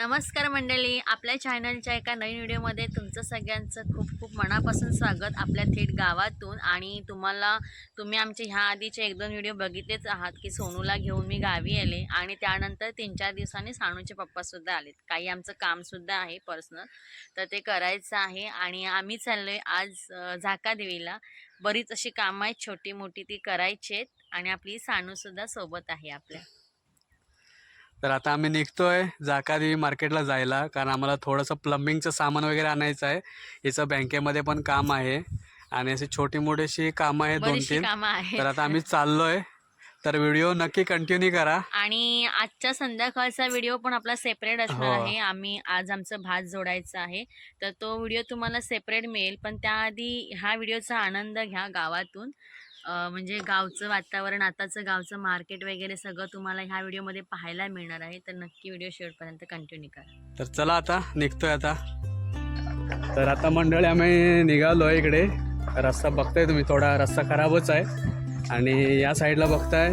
नमस्कार मंडळी, आपल्या चॅनलच्या एका नवीन व्हिडिओमध्ये तुमचं सगळ्यांचं खूप खूप मनापासून स्वागत आपल्या थेट गावातून। आणि तुम्ही आमचे ह्या आधीचे 1-2 व्हिडिओ बघितलेच आहात की सोनूला घेऊन मी गावी आले आणि त्यानंतर 3-4 दिवसांनी सानूचे पप्पासुद्धा आलेत। काही आमचं कामसुद्धा आहे पर्सनल, तर ते करायचं आहे आणि आम्ही चाललोय आज झाकादेवीला। बरीच अशी कामं आहेत छोटी मोठी, ती करायची आहेत आणि आपली सानूसुद्धा सोबत आहे आपल्या। तर आता आम्ही निघतोय झाकादेवी मार्केटला जायला, कारण आम्हाला थोडंसं प्लंबिंगचं सामान वगैरे आणायचं आहे। हिचं बँकेमध्ये पण काम आहे आणि अशी छोटी मोठीशी कामं आहेत बरीचशी 2-3। कामं आहेत। तर आता आम्ही चाललोय, तर व्हिडिओ नक्की कंटिन्यू करा। आणि आजच्या संध्याकाळचा व्हिडिओ पण आपला सेपरेट असणार हो, आहे। आम्ही आज आमचं भात जोडायचं आहे, तर तो व्हिडिओ तुम्हाला सेपरेट मिळेल। पण त्याआधी ह्या व्हिडिओचा आनंद घ्या गावातून। म्हणजे गावचं वातावरण, आताचं गावचं मार्केट वगैरे सगळं तुम्हाला ह्या व्हिडिओमध्ये पाहायला मिळणार आहे। तर नक्की व्हिडिओ शेवटपर्यंत कंटिन्यू करा। तर चला आता निघतोय आता। तर आता मंडळी आम्ही निघालोय इकडे। रस्ता बघताय तुम्ही, थोडा रस्ता खराबच आहे आणि या साईडला बघताय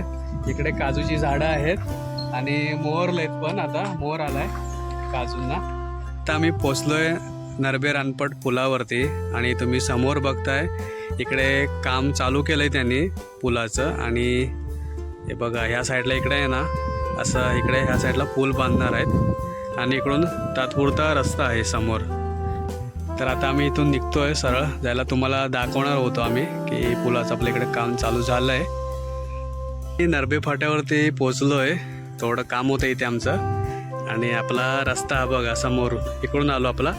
इकडे काजूची झाडं आहेत आणि मोहरलेत, पण आता मोहर आलाय काजूंना। आता आम्ही पोचलोय नरबे रानपट पुलावरती आणि तुम्ही समोर बघताय इकडे काम चालू केलंय त्यांनी पुलाचं। आणि हे बघा ह्या साईडला इकडे आहे ना, असं इकडे ह्या साईडला पूल बांधणार आहेत आणि इकडून तात्पुरता रस्ता आहे समोर। तर आता आम्ही इथून निघतोय सरळ जायला, तुम्हाला दाखवणार होतो आम्ही की पुलाचं आपल्या इकडे काम चालू झालं आहे। नरबे फाट्यावरती पोचलोय, थोडं काम होतं इथे आमचं आणि आपला रस्ता हा बघा समोर, इकडून आलो आपला,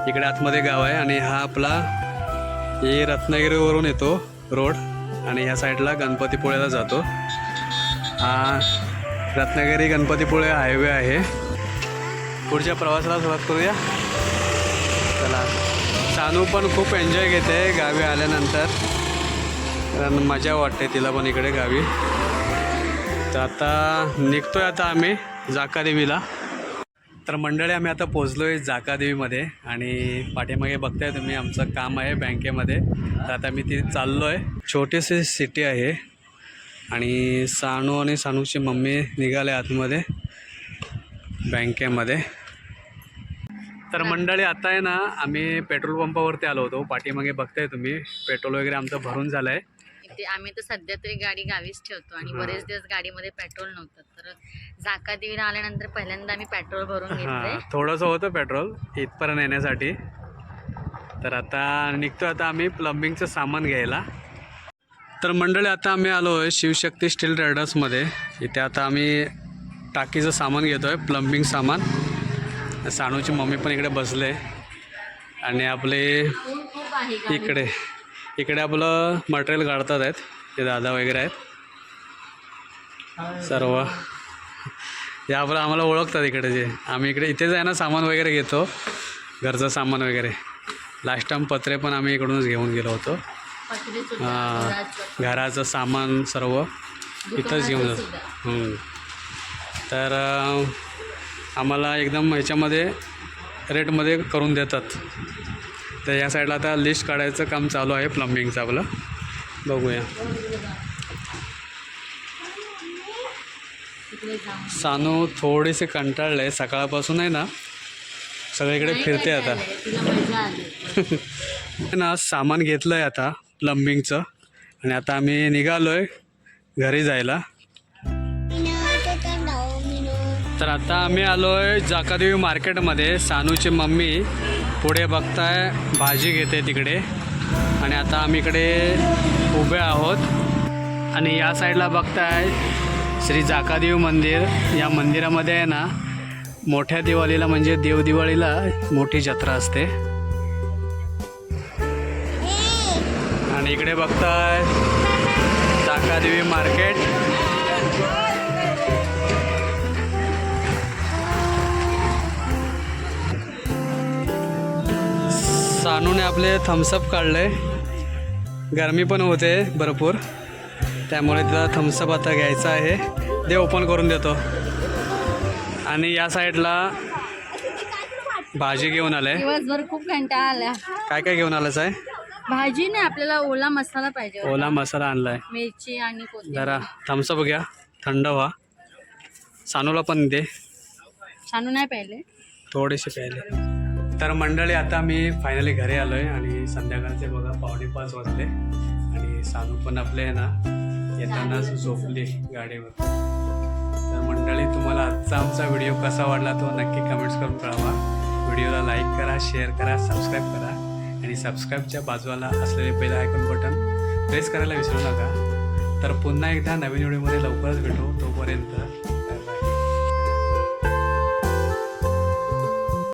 इकडे आतमध्ये गाव आहे आणि हा आपला हे रत्नागिरीवरून येतो रोड आणि ह्या साईडला गणपतीपुळ्याला जातो। हा रत्नागिरी गणपतीपुळे हायवे आहे। पुढच्या प्रवासाला सुरुवात करूया, चला। सानू पण खूप एन्जॉय घेते गावी आल्यानंतर, कारण मजा वाटते तिला पण इकडे गावी। तर आता निघतोय आता आम्ही झाकादेवीला। तर मंडळी आम्ही आता पोचलोय झाकादेवीमध्ये आणि पाठीमागे बघताय तुम्ही आमचं काम आहे बँकेमध्ये। तर आता मी ती चाललोय, छोटीशी सिटी आहे आणि सानू आणि सानूची मम्मी निघाले आतमध्ये बँकेमध्ये। तर मंडळी आता आहे ना, आम्ही पेट्रोल पंपावरती आलो होतो, पाठीमागे बघताय तुम्ही पेट्रोल वगैरे आमचं भरून झालं आहे। इथे आम्ही तर सध्या तरी गाडी गावीच ठेवतो आणि बरेच दिवस गाडीमध्ये पेट्रोल नव्हतं, तर झाकादेवीला आल्यानंतर पहिल्यांदा आम्ही पेट्रोल भरून घेतलंय। थोडंसं होतं पेट्रोल इथपर्यंत येण्यासाठी। तर आता निघतो आता आम्ही प्लंबिंगचं सामान घ्यायला। तर मंडळी आता आम्ही आलो आहे शिवशक्ती स्टील ट्रेडर्समध्ये। इथे आता आम्ही टाकीचं सामान घेतो आहे, प्लंबिंग सामान। सानूची मम्मी पण इकडे बसले आणि आपले इकडे आपलं मटेरियल काढतात आहेत ते दादा वगैरे आहेत सर्व। यावर आम्हाला ओळखतात इकडे, जे आम्ही इथेच आहे ना सामान वगैरे घेतो, घरचं सामान वगैरे। लास्ट टाइम पत्रे पण आम्ही इकडूनच घेऊन गेलो होतो। घराचं सामान सर्व इथंच घेऊन जातो। तर आम्हाला एकदम ह्याच्यामध्ये रेटमध्ये करून देतात। तर या साईडला आता लिस्ट काढायचं काम चालू आहे प्लंबिंगचं आपलं, बघूया। सानू थोडीशी कंटाळले आहे, सकाळपासून आहे ना सगळीकडे फिरते आता ना। सामान घेतलं आहे आता प्लंबिंगचं आणि आता आम्ही निघालो आहे घरी जायला। तर आता आम्ही आलो आहे झाकादेवी मार्केटमध्ये। सानूची मम्मी पुढे बघताय भाजी घेते तिकडे आणि आता आम्ही इकडे उभे आहोत आणि या साईडला बघताय श्री झाकादेवी मंदिर। या मंदिरामध्ये आहे ना मोठ्या दिवाळीला म्हणजे देवदिवाळीला मोठी जत्रा असते। आणि इकडे बघताय झाकादेवी मार्केट। सानूने आपले थम्सअप काढले, गरमी पण होते भरपूर, त्यामुळे तिला थम्सअप आता घ्यायचा आहे। दे ओपन करून देतो। आणि या साईडला भाजी घेऊन आले, दिवसभर खूप कंटाळा आला। काय काय घेऊन आलास आहे? भाजी नाही, आपल्याला ओला मसाला पाहिजे, ओला मसाला आणलाय, मिरची आणि कोथिंबीर। जरा थम्सअप घ्या, थंड व्हा। सानूला पण दे, सानू नाही पाहिले. थोडेसे प्यायले. तर मंडळी आता मी फायनली घरी आलो आहे आणि संध्याकाळचे बघा 4:45 वाजले आणि सानू पण आपले आहे ना येतानाच झोपली गाडीवर. तर मंडळी तुम्हाला आजचा आमचा व्हिडिओ कसा वाटला तो नक्की कमेंट्स करून कळवा. व्हिडिओला लाईक करा, शेअर करा, सबस्क्राईब करा आणि सबस्क्राईबच्या बाजूला असलेले बेल आयकॉन बटन प्रेस करायला विसरू नका. तर पुन्हा एकदा नवीन व्हिडिओमध्ये लवकरच भेटू. तोपर्यंत